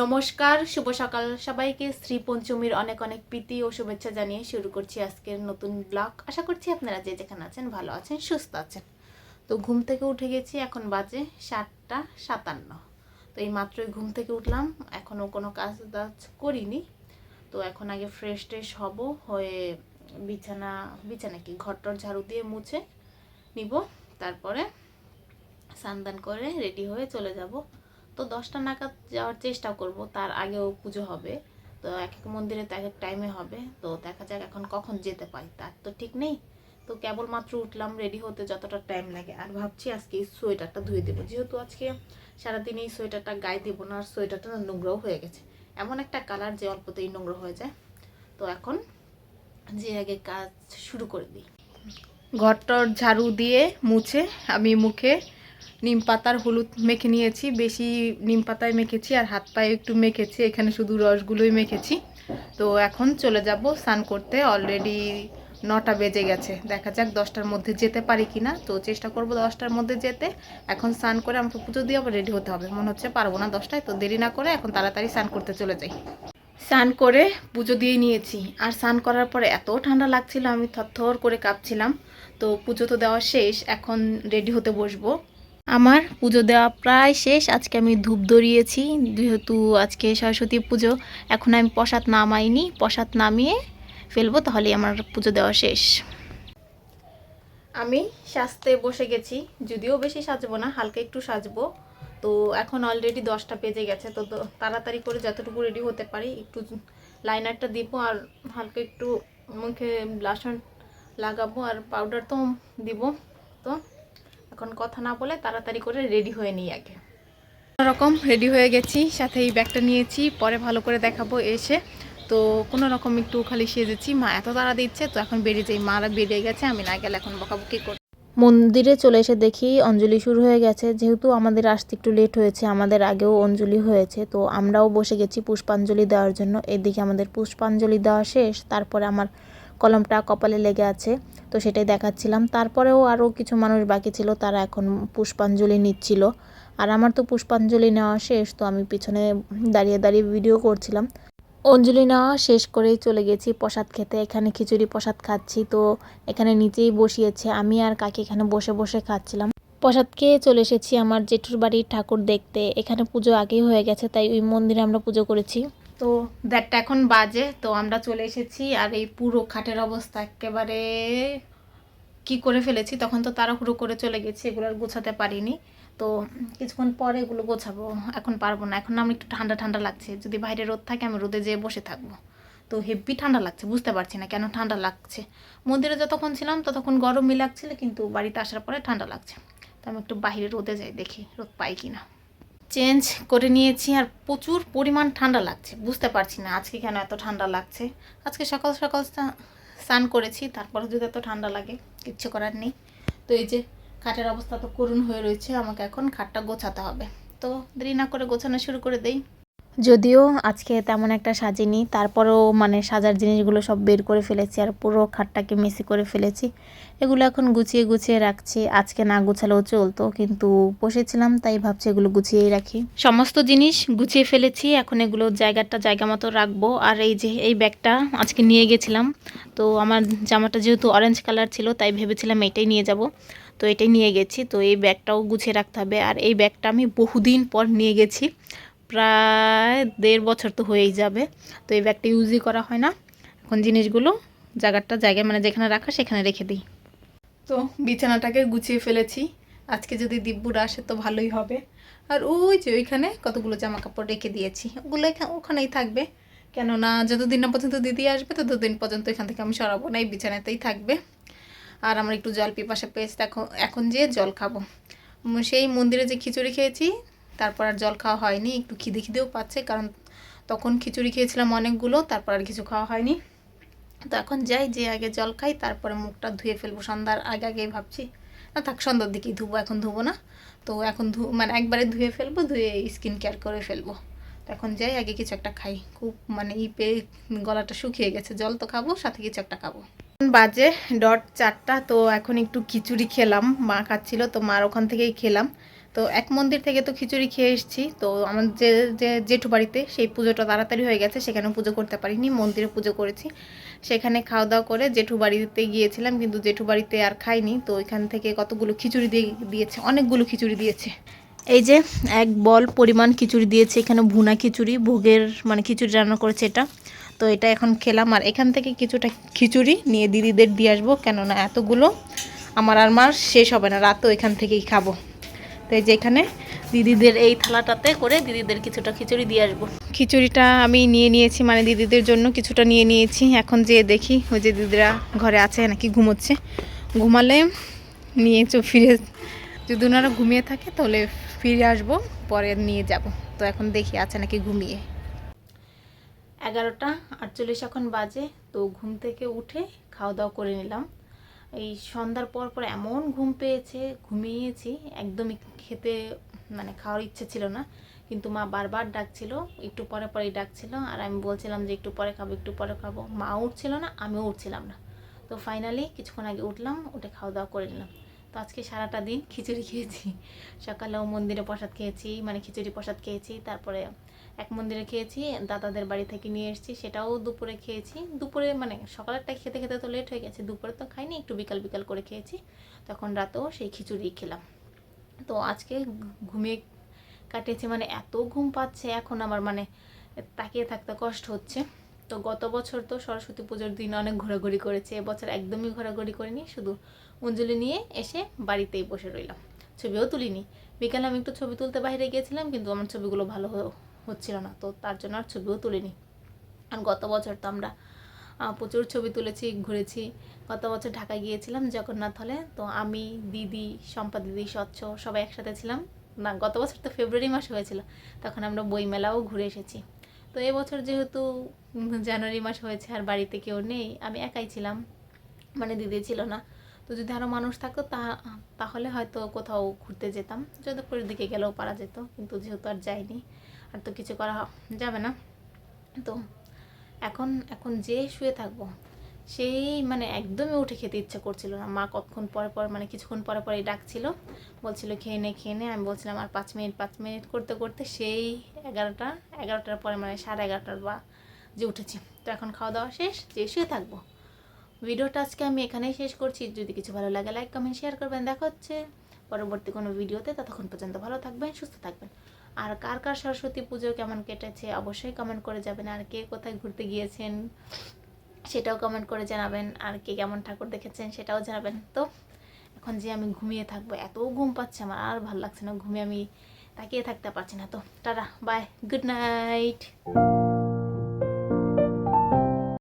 নমস্কার, শুভ সকাল সবাইকে। শ্রী পঞ্চমীর অনেক অনেক প্রীতি ও শুভেচ্ছা জানিয়ে শুরু করছি আজকের নতুন ব্লগ। আশা করছি আপনারা যে যেখানে আছেন ভালো আছেন, সুস্থ আছেন। তো ঘুম থেকে উঠে গেছি, এখন বাজে 7:57। তো এই মাত্রই ঘুম থেকে উঠলাম, এখনও কোনো কাজ বাজ করিনি। তো এখন আগে ফ্রেশ ট্রেশ হব, হয়ে বিছানা কি ঘরটর ঝাড়ু দিয়ে মুছে নিব, তারপরে স্নান করে রেডি হয়ে চলে যাব। তো 10টা নাগাদ যাওয়ার চেষ্টা করব, তার আগেও পুজো হবে। তো এক এক মন্দিরে তো এক এক টাইমে হবে, তো দেখা যাক এখন কখন যেতে পারি তার তো ঠিক নেই। তো কেবলমাত্র উঠলাম, রেডি হতে যতটা টাইম লাগে। আর ভাবছি আজকে এই সোয়েটারটা ধুয়ে দেবো, যেহেতু আজকে সারাদিন এই সোয়েটারটা গায়ে দেবো না। আর সোয়েটারটা নোংরাও হয়ে গেছে, এমন একটা কালার যে অল্পতেই নোংরা হয়ে যায়। তো এখন যে আগে কাজ শুরু করে দিই। ঘরটর ঝাড়ু দিয়ে মুছে আমি মুখে নিম পাতার হলুদ মেখে নিয়েছি, বেশি নিম পাতায় মেখেছি আর হাত পায়ে একটু মেখেছি, এখানে শুধু রসগুলোই মেখেছি। তো এখন চলে যাব স্নান করতে। অলরেডি 9টা বেজে গেছে, দেখা যাক 10টার মধ্যে যেতে পারি কি না। তো চেষ্টা করব 10টার মধ্যে যেতে। এখন স্নান করে আমাকে পুজো দিয়ে আবার রেডি হতে হবে, মনে হচ্ছে পারবো না 10টায়। তো দেরি না করে এখন তাড়াতাড়ি স্নান করতে চলে যাই। স্নান করে পুজো দিয়ে নিয়েছি, আর স্নান করার পরে এত ঠান্ডা লাগছিল, আমি থরথর করে কাঁপছিলাম। তো পুজো তো দেওয়া শেষ, এখন রেডি হতে বসবো। আমার পুজো দেওয়া প্রায় শেষ। আজকে আমি ধূপ ধরিয়েছি, যেহেতু আজকে সরস্বতী পুজো। এখন আমি প্রসাদ নামাইনি, প্রসাদ নামিয়ে ফেলবো, তাহলেই আমার পুজো দেওয়া শেষ। আমি সাজতে বসে গেছি, যদিও বেশি সাজবো না, হালকা একটু সাজবো। তো এখন অলরেডি 10টা বেজে গেছে। তো তাড়াতাড়ি করে যতটুকু রেডি হতে পারি, একটু লাইনারটা দিব আর হালকা একটু মুখে ব্লাশন লাগাবো আর পাউডার তো দিব। তো এখন কথা না বলে তাড়াতাড়ি করে রেডি হয়ে নিই আগে। কোনোরকম রেডি হয়ে গেছি, সাথে এই ব্যাগটা নিয়েছি, পরে ভালো করে দেখাবো এসে। তো কোনো রকম একটু খালি সেজেছি, মা এত তাড়া দিচ্ছে, তো এখন বেরিয়ে যাই। মারা বেরিয়ে গেছে, আমি না গেলে এখন বকাবকি করি। মন্দিরে চলে এসে দেখি অঞ্জলি শুরু হয়ে গেছে। যেহেতু আমাদের আসতে একটু লেট হয়েছে, আমাদের আগেও অঞ্জলি হয়েছে, তো আমরাও বসে গেছি পুষ্পাঞ্জলি দেওয়ার জন্য। এদিকে আমাদের পুষ্পাঞ্জলি দেওয়া শেষ, তারপরে আমার কলমটা কপালে লেগে আছে, তো সেটাই দেখাচ্ছিলাম। তারপরেও আরও কিছু মানুষ বাকি ছিল, তারা এখন পুষ্পাঞ্জলি নিচ্ছিল। আর আমার তো পুষ্পাঞ্জলি নেওয়া শেষ, তো আমি পিছনে দাঁড়িয়ে দাঁড়িয়ে ভিডিও করছিলাম। অঞ্জলি নেওয়া শেষ করেই চলে গেছি প্রসাদ খেতে। এখানে খিচুড়ি প্রসাদ খাচ্ছি, তো এখানে নিচেই বসিয়েছে, আমি আর কাকি এখানে বসে বসে খাচ্ছিলাম। প্রসাদ খেয়ে চলে এসেছি আমার জেঠুর বাড়ির ঠাকুর দেখতে। এখানে পুজো আগেই হয়ে গেছে, তাই ওই মন্দিরে আমরা পুজো করেছি। তো 1:30 এখন বাজে, তো আমরা চলে এসেছি। আর এই পুরো খাটের অবস্থা একেবারে কি করে ফেলেছি, তখন তো তাড়াহুড়ো করে চলে গেছি, এগুলো আর গোছাতে পারিনি। তো কিছুক্ষণ পরে এগুলো গোছাবো, এখন পারবো না। এখন আমার একটু ঠান্ডা ঠান্ডা লাগছে, যদি বাইরে রোদ থাকে আমি রোদে যেয়ে বসে থাকবো। তো হেভি ঠান্ডা লাগছে, বুঝতে পারছি না কেন ঠান্ডা লাগছে। মন্দিরে যতক্ষণ ছিলাম ততক্ষণ গরমই লাগছিল, কিন্তু বাড়িতে আসার পরে ঠান্ডা লাগছে। তো আমি একটু বাইরে রোদে যাই, দেখি রোদ পাই কিনা। চেঞ্জ করে নিয়েছি, আর প্রচুর পরিমাণ ঠান্ডা লাগছে, বুঝতে পারছি না আজকে কেন এত ঠান্ডা লাগছে। আজকে সকাল সকাল স্নান করেছি, তারপরে যদি এত ঠান্ডা লাগে, কিচ্ছু করার নেই। তো এই যে খাটের অবস্থা তো করুণ হয়ে রয়েছে, আমাকে এখন খাটটা গোছাতে হবে। তো দেরি না করে গোছানো শুরু করে দেই। যদিও আজকে তেমন একটা সাজিনি, তারপরেও মানে সাজার জিনিসগুলো সব বের করে ফেলেছি, আর পুরো খাটটাকে মেসি করে ফেলেছি। এগুলো এখন গুছিয়ে গুছিয়ে রাখছি। আজকে না গুছালেও চলতো, কিন্তু বসেছিলাম তাই ভাবছি এগুলো গুছিয়েই রাখি। সমস্ত জিনিস গুছিয়ে ফেলেছি, এখন এগুলো জায়গা মতো রাখবো। আর এই যে এই ব্যাগটা আজকে নিয়ে গেছিলাম, তো আমার জামাটা যেহেতু অরেঞ্জ কালার ছিল, তাই ভেবেছিলাম এটাই নিয়ে যাব। তো এটাই নিয়ে গেছি। তো এই ব্যাগটাও গুছিয়ে রাখতে হবে। আর এই ব্যাগটা আমি বহুদিন পর নিয়ে গেছি, প্রায় 1.5 বছর তো হয়েই যাবে। তো এই ব্যাগটা ইউজই করা হয় না। এখন জিনিসগুলো জায়গায় মানে যেখানে রাখা সেখানে রেখে দিই। তো বিছানাটাকে গুছিয়ে ফেলেছি, আজকে যদি দিব্যুরা আসে তো ভালোই হবে। আর ওই যে ওইখানে কতগুলো জামা কাপড় রেখে দিয়েছি, ওগুলো ওখানেই থাকবে। কেননা যতদিন না পর্যন্ত দিদি আসবে ততদিন পর্যন্ত এখান থেকে আমি সরাবো না, এই বিছানাতেই থাকবে। আর আমার একটু জল পিপাসা পেয়েছে, এখন যেয়ে জল খাবো। সেই মন্দিরে যে খিচুড়ি খেয়েছি, তারপর আর জল খাওয়া হয়নি। একটু খিদেও পাচ্ছে, কারণ তখন খিচুড়ি খেয়েছিলাম অনেকগুলো, তারপর আর কিছু খাওয়া হয়নি। তো এখন যাই, যে আগে জল খাই, তারপরে মুখটা ধুয়ে ফেলবো সন্ধ্যার আগেই ভাবছি। না থাক, সন্ধ্যার দিকেই ধুবো, এখন ধুবো না। তো এখন মানে একবারে ধুয়ে ফেলবো, ধুয়ে স্কিন কেয়ার করে ফেলবো। তো এখন যাই, আগে কিছু একটা খাই। খুব মানে গলাটা শুকিয়ে গেছে, জল তো খাবো, সাথে কিছু একটা খাবো। বাজে 4:00। তো এখন একটু খিচুড়ি খেলাম, মা খাচ্ছিল, তো মার ওখান থেকেই খেলাম। তো এক মন্দির থেকে তো খিচুড়ি খেয়ে এসেছি, তো আমার যে যে জেঠু বাড়িতে সেই পুজোটা তাড়াতাড়ি হয়ে গেছে, সেখানে পুজো করতে পারিনি, মন্দিরে পুজো করেছি। সেখানে খাওয়া দাওয়া করে জেঠু বাড়িতে গিয়েছিলাম, কিন্তু জেঠু বাড়িতে আর খাইনি। তো এখান থেকে কতগুলো খিচুড়ি দিয়েছে, অনেকগুলো খিচুড়ি দিয়েছে। এই যে এক বল পরিমাণ খিচুড়ি দিয়েছে, এখানে ভুনা খিচুড়ি, ভোগের মানে খিচুড়ি রান্না করেছে এটা। তো এটা এখন খেলাম, আর এখান থেকে কিছুটা খিচুড়ি নিয়ে দিদিদের দিয়ে আসবো, কেননা এতগুলো আমার আর মার শেষ হবে না, রাতও এখান থেকেই খাবো। তো এই যে এখানে দিদিদের এই থালাটাতে করে দিদিদের কিছুটা খিচুড়ি দিয়ে আসবো। খিচুড়িটা আমি নিয়ে নিয়েছি, মানে দিদিদের জন্য কিছুটা নিয়ে নিয়েছি। এখন যে দেখি ওই যে দিদিরা ঘরে আছে নাকি ঘুমোচ্ছে, ঘুমালে নিয়ে ফিরে, যদি ওনারা ঘুমিয়ে থাকে তাহলে ফিরে আসবো, পরে নিয়ে যাব। তো এখন দেখি আছে নাকি ঘুমিয়ে। 11:48 এখন বাজে। তো ঘুম থেকে উঠে খাওয়া দাওয়া করে নিলাম। এই সন্ধ্যার পর পর এমন ঘুম পেয়েছে, ঘুমিয়েছি একদমই, খেতে মানে খাওয়ার ইচ্ছে ছিল না, কিন্তু মা বারবার ডাকছিল, একটু পরে পরেই ডাকছিল, আর আমি বলছিলাম যে একটু পরে খাবো একটু পরে খাবো। মা উঠছিল না, আমিও উঠছিলাম না। তো ফাইনালি কিছুক্ষণ আগে উঠলাম, উঠে খাওয়া দাওয়া করে নিলাম। তো আজকে সারাটা দিন খিচুড়ি খেয়েছি। সকালেও মন্দিরে প্রসাদ খেয়েছি, মানে খিচুড়ি প্রসাদ খেয়েছি, তারপরে এক মন্দিরে খেয়েছি, দাদাদের বাড়ি থেকে নিয়ে এসেছি, সেটাও দুপুরে খেয়েছি। দুপুরে মানে সকালেরটা খেতে খেতে তো লেট হয়ে গেছে, দুপুরে তো খাইনি, একটু বিকাল বিকাল করে খেয়েছি। তখন রাতেও সেই খিচুড়ি খেলাম। তো আজকে ঘুমিয়ে কাটিয়েছি, মানে এত ঘুম পাচ্ছে এখন আমার, মানে তাকিয়ে থাকতে কষ্ট হচ্ছে। তো গত বছর তো সরস্বতী পুজোর দিন অনেক ঘোরাঘুরি করেছে, এবছর একদমই ঘোরাঘুরি করিনি, শুধু অঞ্জলি নিয়ে এসে বাড়িতেই বসে রইলাম, ছবিও তুলিনি। বিকালে আমি একটু ছবি তুলতে বাইরে গিয়েছিলাম, কিন্তু আমার ছবিগুলো ভালো হচ্ছিল না, তো তার জন্য আর ছবিও তুলিনি। আর গত বছর তো আমরা প্রচুর ছবি তুলেছি, ঘুরেছি। গত বছর ঢাকা গিয়েছিলাম জগন্নাথ হলে, তো আমি, দিদি, শম্পা দিদি, স্বচ্ছ সবাই একসাথে ছিলাম। না, গত বছর তো ফেব্রুয়ারি মাসে হয়েছিল, তখন আমরা বইমেলাও ঘুরে এসেছি। তো এবছর যেহেতু জানুয়ারি মাস হয়েছে আর বাড়িতে কেউ নেই, আমি একাই ছিলাম, মানে দিদি ছিল না। তো যদি আরও মানুষ থাকতো তাহলে হয়তো কোথাও ঘুরতে যেতাম, যোধপুরের দিকে গেলেও পারা যেত, কিন্তু যেহেতু আর যাইনি, আর তো কিছু করা যাবে না। তো এখন এখন যে শুয়ে থাকবো, সেই মানে একদমই উঠে খেতে ইচ্ছা করছিল না। মা কতক্ষণ পরে পর মানে কিছুক্ষণ পরে পরেই ডাকছিল, বলছিল খেয়ে নে খেয়ে নে। আমি বলছিলাম আর 5 মিনিট করতে করতে সেই 11টার পরে মানে 11:30 বা যে উঠেছি। তো এখন খাওয়া দাওয়া শেষ, যে শুয়ে থাকবো। ভিডিওটা আজকে আমি এখানেই শেষ করছি। যদি কিছু ভালো লাগে লাইক কমেন্ট শেয়ার করবেন। দেখা হচ্ছে পরবর্তী কোনো ভিডিওতে, ততক্ষণ পর্যন্ত ভালো থাকবেন, সুস্থ থাকবেন। আর কার কার সরস্বতী পুজো কেমন কেটেছে অবশ্যই কমেন্ট করে যাবেন, আর কে কোথায় ঘুরতে গিয়েছেন সেটাও কমেন্ট করে জানাবেন, আর কে কেমন ঠাকুর দেখেছেন সেটাও জানাবেন। তো এখন যে আমি ঘুমিয়ে থাকবো, এত ঘুম পাচ্ছে আমার, আর ভালো লাগছে না, ঘুমিয়ে আমি তাকিয়ে থাকতে পারছি না। তো টাটা, বাই, গুড নাইট।